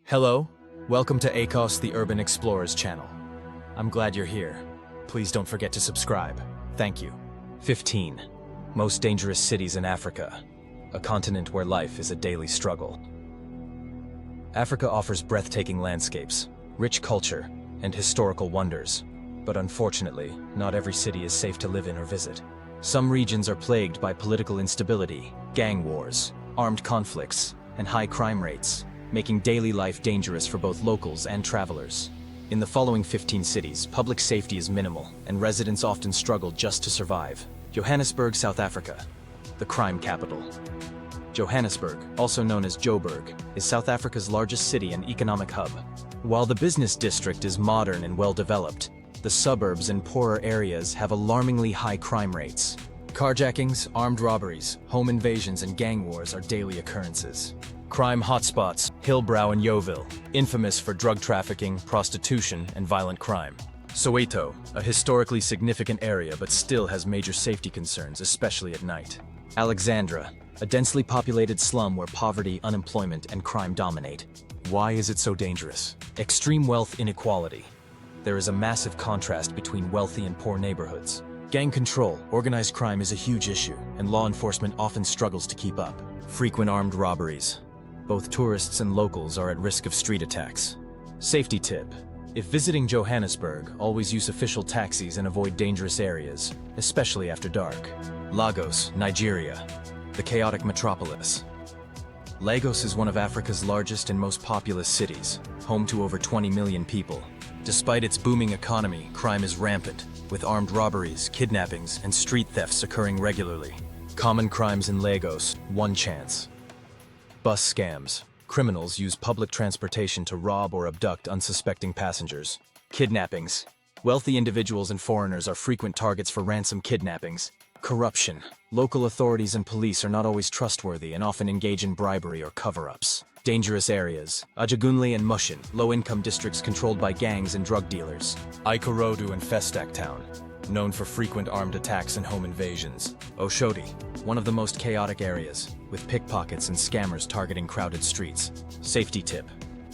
Hello, welcome to ACOS the Urban Explorers channel. I'm glad you're here. Please don't forget to subscribe. Thank you. 15. Most dangerous cities in Africa, a continent where life is a daily struggle. Africa offers breathtaking landscapes, rich culture, and historical wonders. But unfortunately, not every city is safe to live in or visit. Some regions are plagued by political instability, gang wars, armed conflicts, and high crime rates, making daily life dangerous for both locals and travelers. In the following 15 cities, public safety is minimal, and residents often struggle just to survive. Johannesburg, South Africa, the crime capital. Johannesburg, also known as Joburg, is South Africa's largest city and economic hub. While the business district is modern and well-developed, the suburbs and poorer areas have alarmingly high crime rates. Carjackings, armed robberies, home invasions, and gang wars are daily occurrences. Crime hotspots, Hillbrow and Yeoville, infamous for drug trafficking, prostitution, and violent crime. Soweto, a historically significant area but still has major safety concerns, especially at night. Alexandra, a densely populated slum where poverty, unemployment, and crime dominate. Why is it so dangerous? Extreme wealth inequality. There is a massive contrast between wealthy and poor neighborhoods. Gang control, organized crime is a huge issue, and law enforcement often struggles to keep up. Frequent armed robberies. Both tourists and locals are at risk of street attacks. Safety tip: if visiting Johannesburg, always use official taxis and avoid dangerous areas, especially after dark. Lagos, Nigeria, the chaotic metropolis. Lagos is one of Africa's largest and most populous cities, home to over 20 million people. Despite its booming economy, crime is rampant, with armed robberies, kidnappings, and street thefts occurring regularly. Common crimes in Lagos: one chance. Bus scams. Criminals use public transportation to rob or abduct unsuspecting passengers. Kidnappings. Wealthy individuals and foreigners are frequent targets for ransom kidnappings. Corruption. Local authorities and police are not always trustworthy and often engage in bribery or cover-ups. Dangerous areas. Ajagunle and Mushin, low-income districts controlled by gangs and drug dealers. Ikorodu and Festac Town, known for frequent armed attacks and home invasions. Oshodi, one of the most chaotic areas, with pickpockets and scammers targeting crowded streets. Safety tip: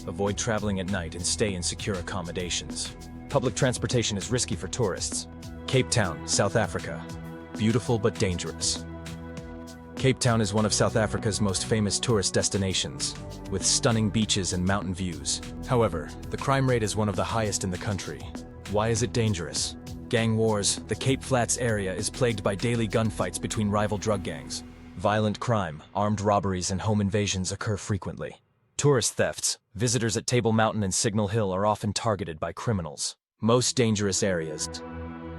avoid traveling at night and stay in secure accommodations. Public transportation is risky for tourists. Cape Town, South Africa. Beautiful but dangerous. Cape Town is one of South Africa's most famous tourist destinations, with stunning beaches and mountain views. However, the crime rate is one of the highest in the country. Why is it dangerous? Gang wars. The Cape Flats area is plagued by daily gunfights between rival drug gangs. Violent crime, armed robberies, and home invasions occur frequently. Tourist thefts. Visitors at Table Mountain and Signal Hill are often targeted by criminals. Most dangerous areas.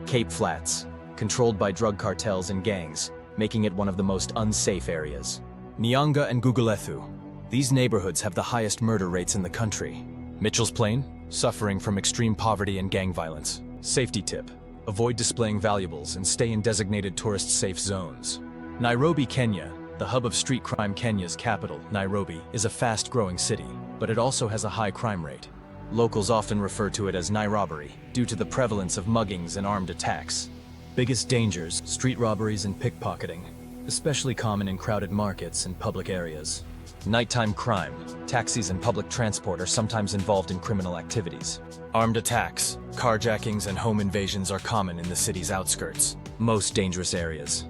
Cape Flats, controlled by drug cartels and gangs, making it one of the most unsafe areas. Nyanga and Gugulethu. These neighborhoods have the highest murder rates in the country. Mitchell's Plain, suffering from extreme poverty and gang violence. Safety tip: avoid displaying valuables and stay in designated tourist-safe zones. Nairobi, Kenya, the hub of street crime. Kenya's capital, Nairobi, is a fast-growing city, but it also has a high crime rate. Locals often refer to it as Nairobi due to the prevalence of muggings and armed attacks. Biggest dangers: street robberies and pickpocketing, especially common in crowded markets and public areas. Nighttime crime. Taxis and public transport are sometimes involved in criminal activities. Armed attacks, carjackings, and home invasions are common in the city's outskirts. Most dangerous areas.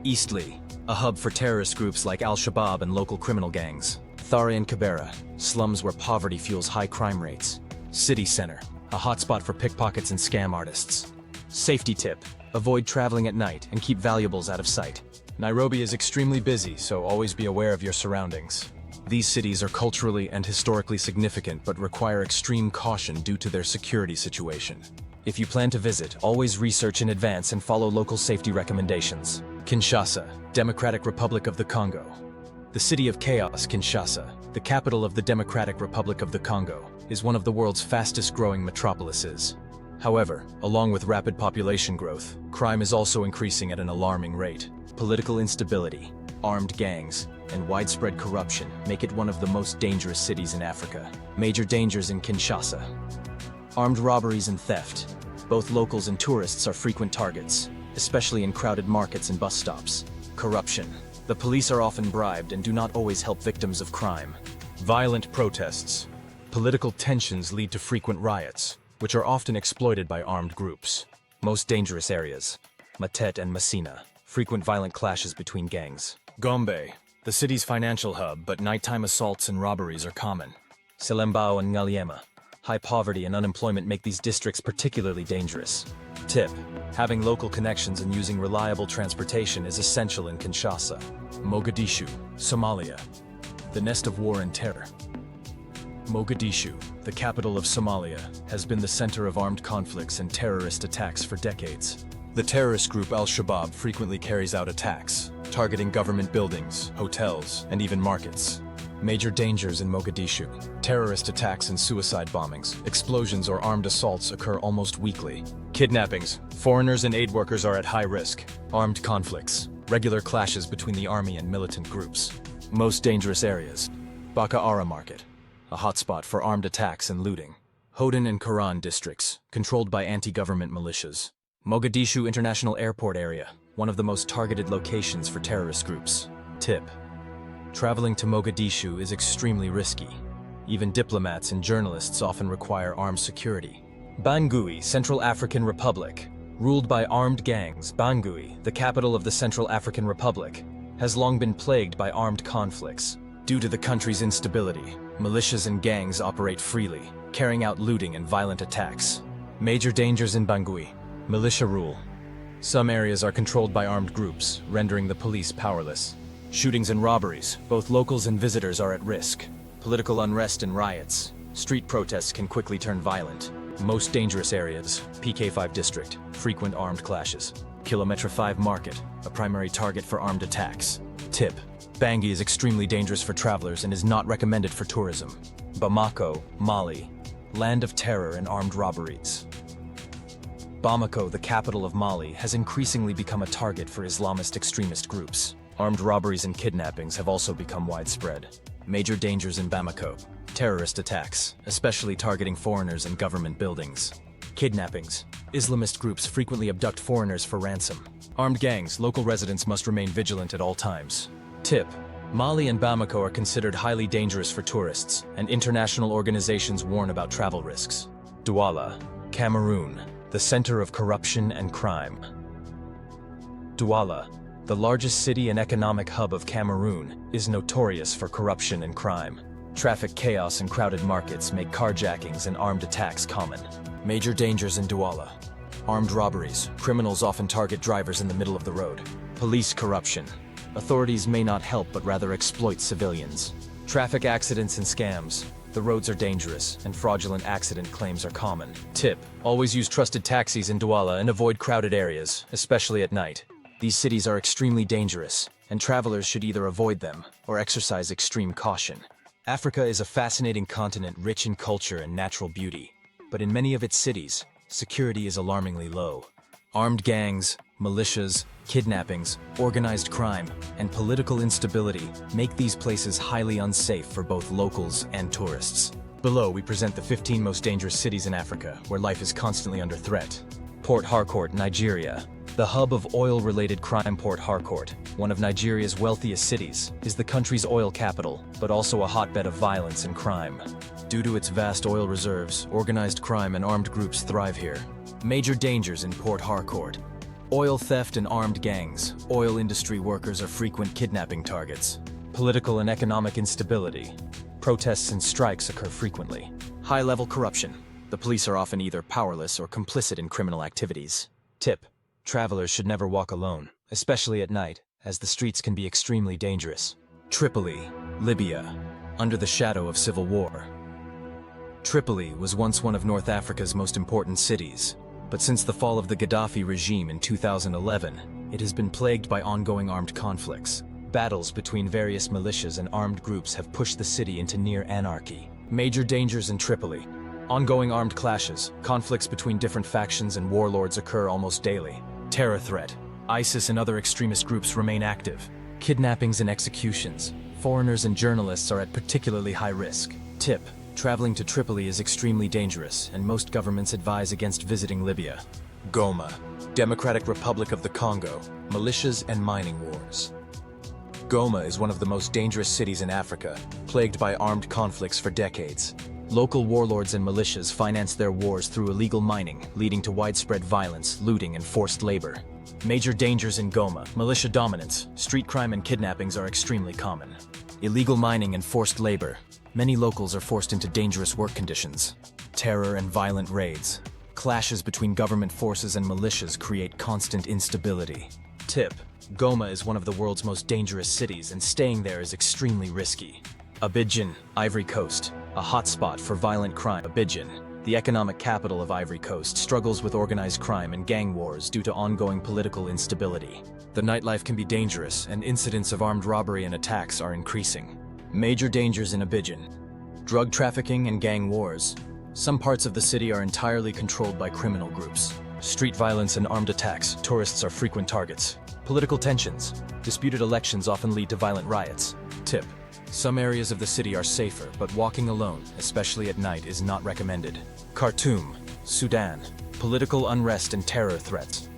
Eastleigh, a hub for terrorist groups like Al-Shabaab and local criminal gangs. Thare and Kibera, slums where poverty fuels high crime rates. City Center, a hotspot for pickpockets and scam artists. Safety tip: avoid traveling at night and keep valuables out of sight. Nairobi is extremely busy, so always be aware of your surroundings. These cities are culturally and historically significant but require extreme caution due to their security situation. If you plan to visit, always research in advance and follow local safety recommendations. Kinshasa, Democratic Republic of the Congo. The city of chaos, Kinshasa, the capital of the Democratic Republic of the Congo, is one of the world's fastest-growing metropolises. However, along with rapid population growth, crime is also increasing at an alarming rate. Political instability, armed gangs, and widespread corruption make it one of the most dangerous cities in Africa. Major dangers in Kinshasa. Armed robberies and theft. Both locals and tourists are frequent targets, especially in crowded markets and bus stops. Corruption. The police are often bribed and do not always help victims of crime. Violent protests. Political tensions lead to frequent riots, which are often exploited by armed groups. Most dangerous areas: Matet and Messina, frequent violent clashes between gangs. Gombe, the city's financial hub, but nighttime assaults and robberies are common. Selembao and Ngaliema, high poverty and unemployment make these districts particularly dangerous. Tip: having local connections and using reliable transportation is essential in Kinshasa. Mogadishu, Somalia, the nest of war and terror. Mogadishu, the capital of Somalia, has been the center of armed conflicts and terrorist attacks for decades. The terrorist group Al-Shabaab frequently carries out attacks, targeting government buildings, hotels, and even markets. Major dangers in Mogadishu: terrorist attacks and suicide bombings, explosions or armed assaults occur almost weekly. Kidnappings: foreigners and aid workers are at high risk. Armed conflicts: regular clashes between the army and militant groups. Most dangerous areas: Bakaara Market, a hotspot for armed attacks and looting. Hoden and Karan districts, controlled by anti-government militias. Mogadishu International Airport area, one of the most targeted locations for terrorist groups. Tip: traveling to Mogadishu is extremely risky. Even diplomats and journalists often require armed security. Bangui, Central African Republic. Ruled by armed gangs, Bangui, the capital of the Central African Republic, has long been plagued by armed conflicts. Due to the country's instability, militias and gangs operate freely, carrying out looting and violent attacks. Major dangers in Bangui: militia rule. Some areas are controlled by armed groups, rendering the police powerless. Shootings and robberies: both locals and visitors are at risk. Political unrest and riots. Street protests can quickly turn violent. Most dangerous areas: PK5 district, frequent armed clashes. Kilometre 5 market, a primary target for armed attacks. Tip: Bangui is extremely dangerous for travelers and is not recommended for tourism. Bamako, Mali, land of terror and armed robberies. Bamako, the capital of Mali, has increasingly become a target for Islamist extremist groups. Armed robberies and kidnappings have also become widespread. Major dangers in Bamako: terrorist attacks, especially targeting foreigners and government buildings. Kidnappings: Islamist groups frequently abduct foreigners for ransom. Armed gangs: local residents must remain vigilant at all times. Tip: Mali and Bamako are considered highly dangerous for tourists, and international organizations warn about travel risks. Douala, Cameroon, the center of corruption and crime. Douala, the largest city and economic hub of Cameroon, is notorious for corruption and crime. Traffic chaos and crowded markets make carjackings and armed attacks common. Major dangers in Douala: armed robberies. Criminals often target drivers in the middle of the road. Police corruption. Authorities may not help but rather exploit civilians. Traffic accidents and scams. The roads are dangerous, and fraudulent accident claims are common. Tip: always use trusted taxis in Douala and avoid crowded areas, especially at night. These cities are extremely dangerous, and travelers should either avoid them or exercise extreme caution. Africa is a fascinating continent rich in culture and natural beauty, but in many of its cities, security is alarmingly low. Armed gangs, militias, kidnappings, organized crime, and political instability make these places highly unsafe for both locals and tourists. Below, we present the 15 most dangerous cities in Africa, where life is constantly under threat. Port Harcourt, Nigeria. The hub of oil-related crime. Port Harcourt, one of Nigeria's wealthiest cities, is the country's oil capital, but also a hotbed of violence and crime. Due to its vast oil reserves, organized crime and armed groups thrive here. Major dangers in Port Harcourt: oil theft and armed gangs. Oil industry workers are frequent kidnapping targets. Political and economic instability. Protests and strikes occur frequently. High-level corruption. The police are often either powerless or complicit in criminal activities. Tip: travelers should never walk alone, especially at night, as the streets can be extremely dangerous. Tripoli, Libya, under the shadow of civil war. Tripoli was once one of North Africa's most important cities, but since the fall of the Gaddafi regime in 2011, it has been plagued by ongoing armed conflicts. Battles between various militias and armed groups have pushed the city into near anarchy. Major dangers in Tripoli: ongoing armed clashes, conflicts between different factions and warlords occur almost daily. Terror threat: ISIS and other extremist groups remain active. Kidnappings and executions. Foreigners and journalists are at particularly high risk. Tip: traveling to Tripoli is extremely dangerous, and most governments advise against visiting Libya. Goma, Democratic Republic of the Congo, militias and mining wars. Goma is one of the most dangerous cities in Africa, plagued by armed conflicts for decades. Local warlords and militias finance their wars through illegal mining, leading to widespread violence, looting, and forced labor. Major dangers in Goma: militia dominance, street crime and kidnappings are extremely common. Illegal mining and forced labor. Many locals are forced into dangerous work conditions. Terror and violent raids. Clashes between government forces and militias create constant instability. Tip: Goma is one of the world's most dangerous cities, and staying there is extremely risky. Abidjan, Ivory Coast, a hotspot for violent crime. Abidjan, the economic capital of Ivory Coast, struggles with organized crime and gang wars due to ongoing political instability. The nightlife can be dangerous, and incidents of armed robbery and attacks are increasing. Major dangers in Abidjan: drug trafficking and gang wars. Some parts of the city are entirely controlled by criminal groups. Street violence and armed attacks. Tourists are frequent targets. Political tensions. Disputed elections often lead to violent riots. Tip: some areas of the city are safer, but walking alone, especially at night, is not recommended. Khartoum, Sudan. Political unrest and terror threats.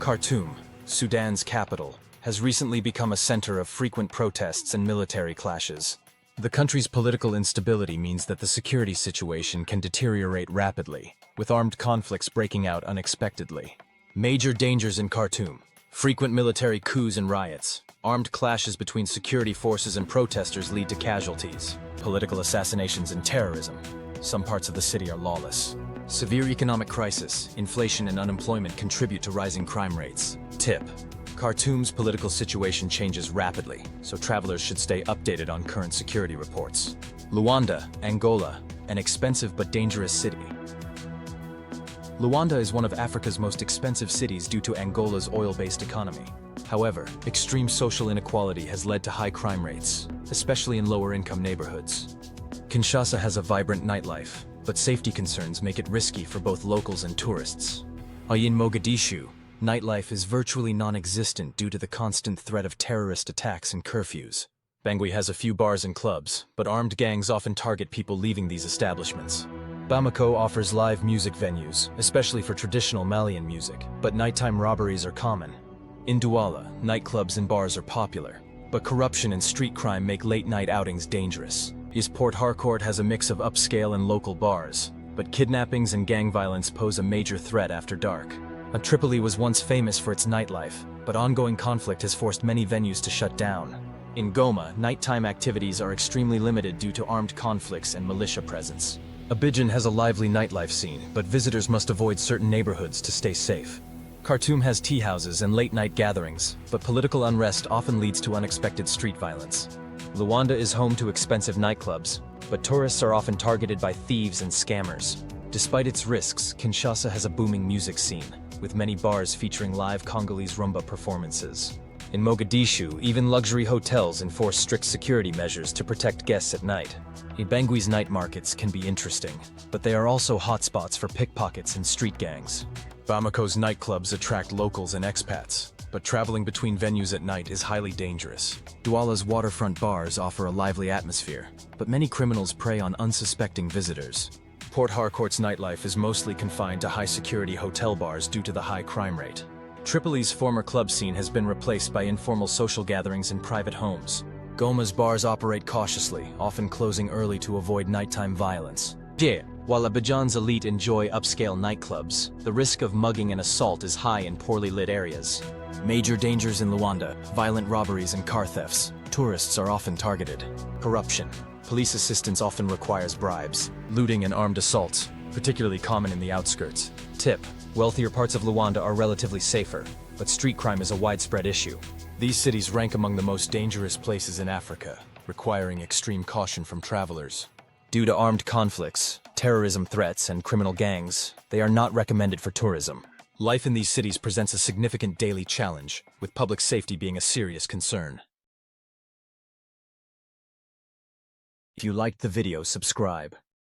Khartoum, Sudan's capital, has recently become a center of frequent protests and military clashes. The country's political instability means that the security situation can deteriorate rapidly, with armed conflicts breaking out unexpectedly. Major dangers in Khartoum: frequent military coups and riots. Armed clashes between security forces and protesters lead to casualties. Political assassinations and terrorism. Some parts of the city are lawless. Severe economic crisis, inflation and unemployment contribute to rising crime rates. Tip: Khartoum's political situation changes rapidly, so travelers should stay updated on current security reports. Luanda, Angola, an expensive but dangerous city. Luanda is one of Africa's most expensive cities due to Angola's oil-based economy. However, extreme social inequality has led to high crime rates, especially in lower-income neighborhoods. Kinshasa has a vibrant nightlife, but safety concerns make it risky for both locals and tourists. In Mogadishu, nightlife is virtually non-existent due to the constant threat of terrorist attacks and curfews. Bangui has a few bars and clubs, but armed gangs often target people leaving these establishments. Bamako offers live music venues, especially for traditional Malian music, but nighttime robberies are common. In Douala, nightclubs and bars are popular, but corruption and street crime make late-night outings dangerous. Port Harcourt has a mix of upscale and local bars, but kidnappings and gang violence pose a major threat after dark. Tripoli was once famous for its nightlife, but ongoing conflict has forced many venues to shut down. In Goma, nighttime activities are extremely limited due to armed conflicts and militia presence. Abidjan has a lively nightlife scene, but visitors must avoid certain neighborhoods to stay safe. Khartoum has tea houses and late-night gatherings, but political unrest often leads to unexpected street violence. Luanda is home to expensive nightclubs, but tourists are often targeted by thieves and scammers. Despite its risks, Kinshasa has a booming music scene, with many bars featuring live Congolese rumba performances. In Mogadishu, even luxury hotels enforce strict security measures to protect guests at night. Bangui's night markets can be interesting, but they are also hotspots for pickpockets and street gangs. Bamako's nightclubs attract locals and expats, but traveling between venues at night is highly dangerous. Douala's waterfront bars offer a lively atmosphere, but many criminals prey on unsuspecting visitors. Port Harcourt's nightlife is mostly confined to high-security hotel bars due to the high crime rate. Tripoli's former club scene has been replaced by informal social gatherings in private homes. Goma's bars operate cautiously, often closing early to avoid nighttime violence. While Abidjan's elite enjoy upscale nightclubs, the risk of mugging and assault is high in poorly lit areas. Major dangers in Luanda: violent robberies and car thefts. Tourists are often targeted. Corruption. Police assistance often requires bribes. Looting and armed assaults, particularly common in the outskirts. Tip: wealthier parts of Luanda are relatively safer, but street crime is a widespread issue. These cities rank among the most dangerous places in Africa, requiring extreme caution from travelers. Due to armed conflicts, terrorism threats, and criminal gangs, they are not recommended for tourism. Life in these cities presents a significant daily challenge, with public safety being a serious concern. If you liked the video, subscribe.